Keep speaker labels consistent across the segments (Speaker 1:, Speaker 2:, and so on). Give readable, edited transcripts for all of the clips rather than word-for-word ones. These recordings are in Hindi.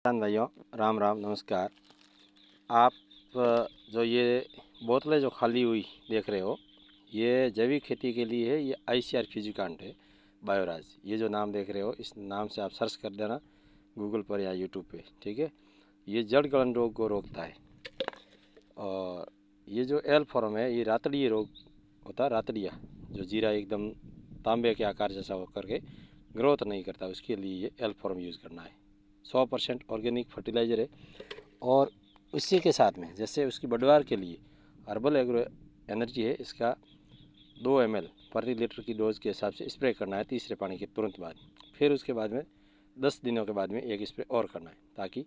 Speaker 1: किसान भाइयों, राम राम, नमस्कार। आप जो ये बोतलें जो खाली हुई देख रहे हो, ये जैविक खेती के लिए है। ये ICR फ्यूजिकांट है, बायोराज। ये जो नाम देख रहे हो, इस नाम से आप सर्च कर देना गूगल पर या यूट्यूब पे, ठीक है। ये जड़ गलन रोग को रोकता है। और ये जो एल फॉर्म है, ये रातड़िया रोग होता है, रातड़िया, जो जीरा एकदम तांबे के आकार जैसा होकर के ग्रोथ नहीं करता, उसके लिए ये एल फॉर्म यूज़ करना है। 100% ऑर्गेनिक फर्टिलाइज़र है। और उसी के साथ में जैसे उसकी बढ़वार के लिए हर्बल एग्रो एनर्जी है, इसका 2 ml प्रति लीटर की डोज के हिसाब से स्प्रे करना है तीसरे पानी के तुरंत बाद। फिर उसके बाद में 10 दिनों के बाद में एक स्प्रे और करना है, ताकि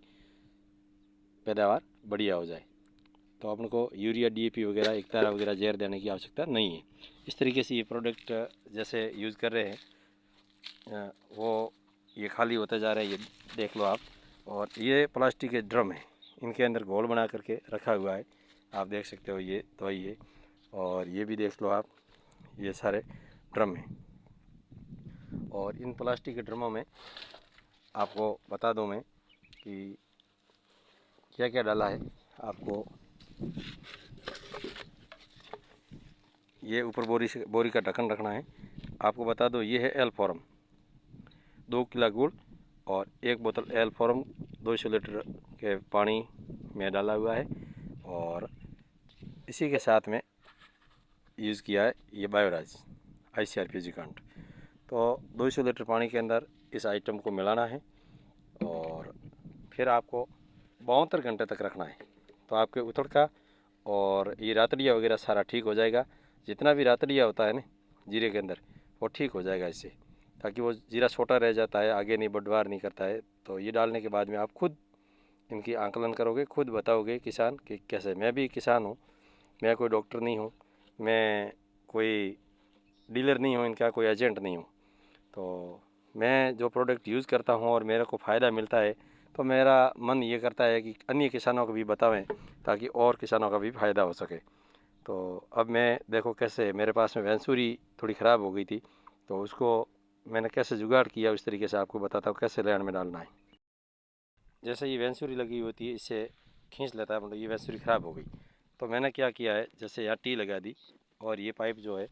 Speaker 1: पैदावार बढ़िया हो जाए। तो अपन को यूरिया, DAP वगैरह, एकतारा वगैरह जहर देने की आवश्यकता नहीं है। इस तरीके से ये प्रोडक्ट जैसे यूज़ कर रहे हैं, वो ये खाली होते जा रहे हैं, ये देख लो आप। और ये प्लास्टिक के ड्रम है, इनके अंदर घोल बना करके रखा हुआ है, आप देख सकते हो। ये दवाई है। और ये भी देख लो आप, ये सारे ड्रम हैं। और इन प्लास्टिक के ड्रमों में आपको बता दूं मैं कि क्या क्या डाला है। आपको ये ऊपर बोरी का ढक्कन रखना है। आपको बता दो, ये है एल फॉर्म, 2 किलो गुड़ और 1 बोतल एल फॉर्म 200 लीटर के पानी में डाला हुआ है। और इसी के साथ में यूज़ किया है ये बायोराज ICR फ्यूजिकांट। तो 200 लीटर पानी के अंदर इस आइटम को मिलाना है और फिर आपको 72 घंटे तक रखना है। तो आपके उथड़ का और ये रातड़िया वगैरह सारा ठीक हो जाएगा। जितना भी रातड़िया होता है ना जीरे के अंदर, वो ठीक हो जाएगा इससे, ताकि वो जीरा छोटा रह जाता है, आगे नहीं बढ़वार नहीं करता है। तो ये डालने के बाद में आप खुद इनकी आकलन करोगे, खुद बताओगे किसान कि कैसे। मैं भी किसान हूँ, मैं कोई डॉक्टर नहीं हूँ, मैं कोई डीलर नहीं हूँ, इनका कोई एजेंट नहीं हूँ। तो मैं जो प्रोडक्ट यूज़ करता हूँ और मेरे को फ़ायदा मिलता है, तो मेरा मन ये करता है कि अन्य किसानों को भी बतावें, ताकि और किसानों का भी फ़ायदा हो सके। तो अब मैं देखो कैसे, मेरे पास में वेंसूरी थोड़ी ख़राब हो गई थी, तो उसको मैंने कैसे जुगाड़ किया, उस तरीके से आपको बताता हूँ कैसे लैंड में डालना है। जैसे ये वेंसूरी लगी होती है, इससे खींच लेता है, मतलब ये वेंसूरी ख़राब हो गई। तो मैंने क्या किया है, जैसे यहाँ टी लगा दी, और ये पाइप जो है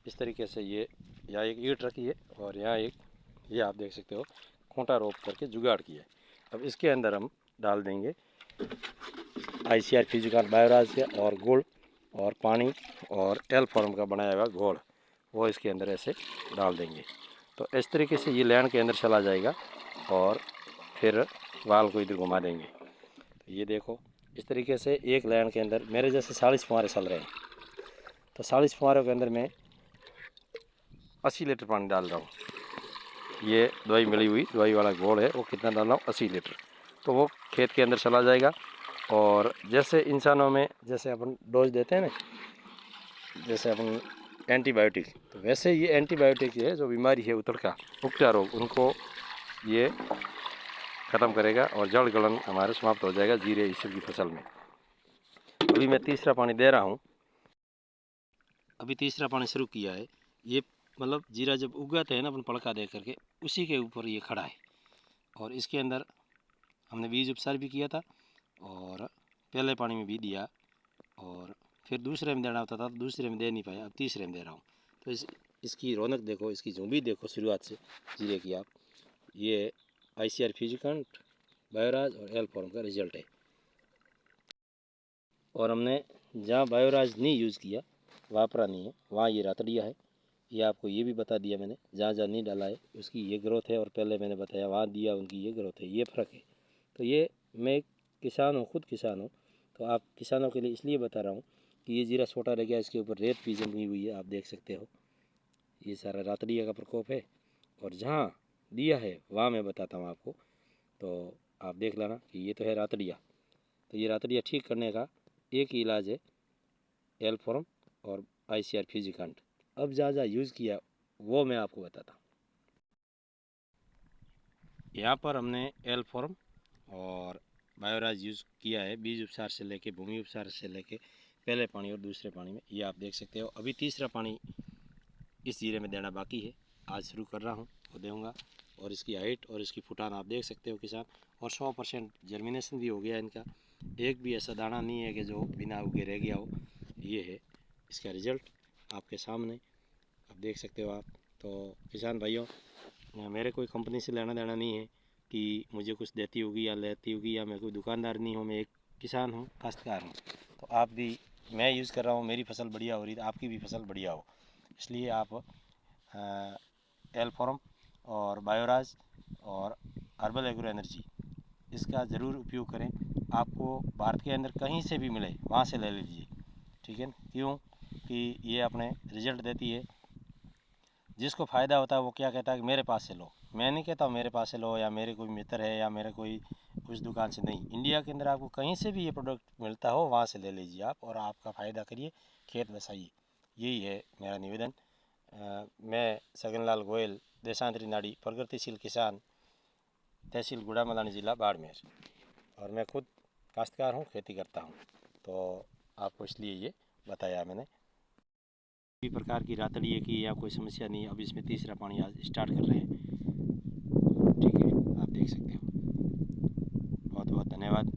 Speaker 1: इस तरीके से, ये यहाँ एक ईंट रखी है और यहाँ एक, ये आप देख सकते हो, खूंटा रोप करके जुगाड़ किया है। अब इसके अंदर हम डाल देंगे ICR फ्यूजिकांट बायोराज के और गुड़ और पानी और एल फॉर्म का बनाया हुआ घोल, वो इसके अंदर ऐसे डाल देंगे। तो इस तरीके से ये लैंड के अंदर चला जाएगा और फिर वाल को इधर घुमा देंगे। तो ये देखो, इस तरीके से एक लैंड के अंदर मेरे जैसे 40 फुहारे चल रहे हैं। तो 40 फुहारों के अंदर मैं 80 लीटर पानी डाल रहा हूँ। ये दवाई मिली हुई, दवाई वाला घोल है, वो कितना डाल रहा हूँ, 80 लीटर। तो वो खेत के अंदर चला जाएगा। और जैसे इंसानों में जैसे अपन डोज देते हैं ना, जैसे अपन एंटीबायोटिक, तो वैसे ये एंटीबायोटिक है, जो बीमारी है उतड़ का, उकटा रोग, उनको ये ख़त्म करेगा और जड़ गलन हमारे समाप्त हो जाएगा जीरे इसब की फसल में। अभी मैं तीसरा पानी दे रहा हूँ, अभी तीसरा पानी शुरू किया है। ये मतलब जीरा जब उगाते हैं ना अपन पड़का दे करके, उसी के ऊपर ये खड़ा है। और इसके अंदर हमने बीज उपचार भी किया था, और पहले पानी में भी दिया, और फिर दूसरे में देना होता था, तो दूसरे में दे नहीं पाया, अब तीसरे में दे रहा हूँ। तो इसकी रौनक देखो, इसकी झुंबी देखो शुरुआत से जीरे की आप। ये ICR फ्यूजिकांट, बायोराज और एल फॉर्म का रिजल्ट है। और हमने जहाँ बायोराज नहीं यूज़ किया, वापरा नहीं है, वहाँ ये रातड़िया है। ये आपको ये भी बता दिया मैंने, जहाँ जहाँ नहीं डाला है उसकी ये ग्रोथ है, और पहले मैंने बताया वहाँ दिया उनकी ये ग्रोथ है, ये फ़र्क है। तो ये मैं एक किसान हूँ, खुद किसान हूँ, तो आप किसानों के लिए इसलिए बता रहा हूँ कि ये जीरा छोटा रह गया, इसके ऊपर रेत भी जमी हुई है, आप देख सकते हो। ये सारा रातड़िया का प्रकोप है। और जहाँ दिया है वहाँ मैं बताता हूँ आपको, तो आप देख लेना कि ये तो है रातड़िया। तो ये रातड़िया ठीक करने का एक ही इलाज है, एल फॉर्म और ICR फ्यूजिकांट। अब जहाँ जहाँ यूज़ किया वो मैं आपको बताता हूँ। यहाँ पर हमने एल फॉर्म और बायोराज यूज़ किया है, बीज उपचार से लेके, भूमि उपचार से लेके, पहले पानी और दूसरे पानी में, ये आप देख सकते हो। अभी तीसरा पानी इस जीरे में देना बाकी है, आज शुरू कर रहा हूँ, वो दूँगा। और इसकी हाइट और इसकी फुटान आप देख सकते हो किसान। और 100% जर्मिनेशन भी हो गया इनका। एक भी ऐसा दाना नहीं है कि जो बिना उगे रह गया हो। ये है इसका रिज़ल्ट आपके सामने, आप देख सकते हो आप। तो किसान भाइयों, मेरे कोई कंपनी से लेना देना नहीं है कि मुझे कुछ देती होगी या लेती होगी, या मैं कोई दुकानदार नहीं हूँ, मैं एक किसान हूँ, काश्तकार हूँ। तो आप भी, मैं यूज़ कर रहा हूँ, मेरी फसल बढ़िया हो रही है, आपकी भी फसल बढ़िया हो, इसलिए आप एल-फॉर्म और बायोराज और हर्बल एग्रो एनर्जी इसका ज़रूर उपयोग करें। आपको भारत के अंदर कहीं से भी मिले वहाँ से ले लीजिए, ठीक है। क्यों कि ये अपने रिज़ल्ट देती है। जिसको फ़ायदा होता है वो क्या कहता है कि मेरे पास से लो। मैं नहीं कहता हूँ मेरे पास से लो, या मेरे कोई मित्र है, या मेरे कोई उस दुकान से नहीं। इंडिया के अंदर आपको कहीं से भी ये प्रोडक्ट मिलता हो वहाँ से ले लीजिए आप, और आपका फ़ायदा करिए, खेत बसाइए। यही है मेरा निवेदन। मैं सगनलाल गोयल, देशांतरी नाड़ी, प्रगतिशील किसान, तहसील गुड़ामलानी, ज़िला बाड़मेर, और मैं खुद काश्तकार हूँ, खेती करता हूँ। तो आपको इसलिए ये बताया मैंने। किसी प्रकार की रातड़ी है कि या कोई समस्या नहीं है। अब इसमें तीसरा पानी आज स्टार्ट कर रहे हैं, ठीक है, आप देख सकते हो। बहुत बहुत धन्यवाद।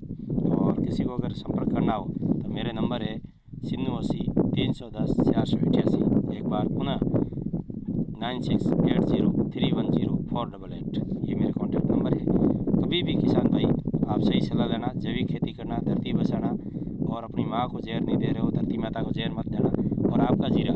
Speaker 1: और किसी को अगर संपर्क करना हो तो मेरे नंबर है 80 310 488। एक बार पुनः 9680310488। ये मेरे कॉन्टैक्ट नंबर है। कभी भी किसान भाई आप सही सलाह लेना, जैविक खेती करना, धरती बचाना, और अपनी माँ को जहर नहीं दे रहे हो, धरती माता को जहर मत देना। और आपका जीरा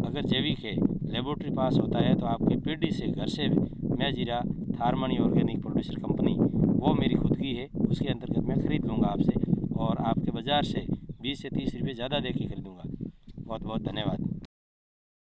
Speaker 1: अगर जैविक है, लेबोरेटरी पास होता है, तो आपके पीढ़ी से घर से मैं जीरा थारमनी ऑर्गेनिक प्रोड्यूसर कंपनी, वो मेरी खुद की है, उसके अंतर्गत मैं ख़रीद लूँगा आपसे, और आपके बाज़ार से 20 से 30 रुपये ज़्यादा दे के खरीदूँगा। बहुत बहुत धन्यवाद।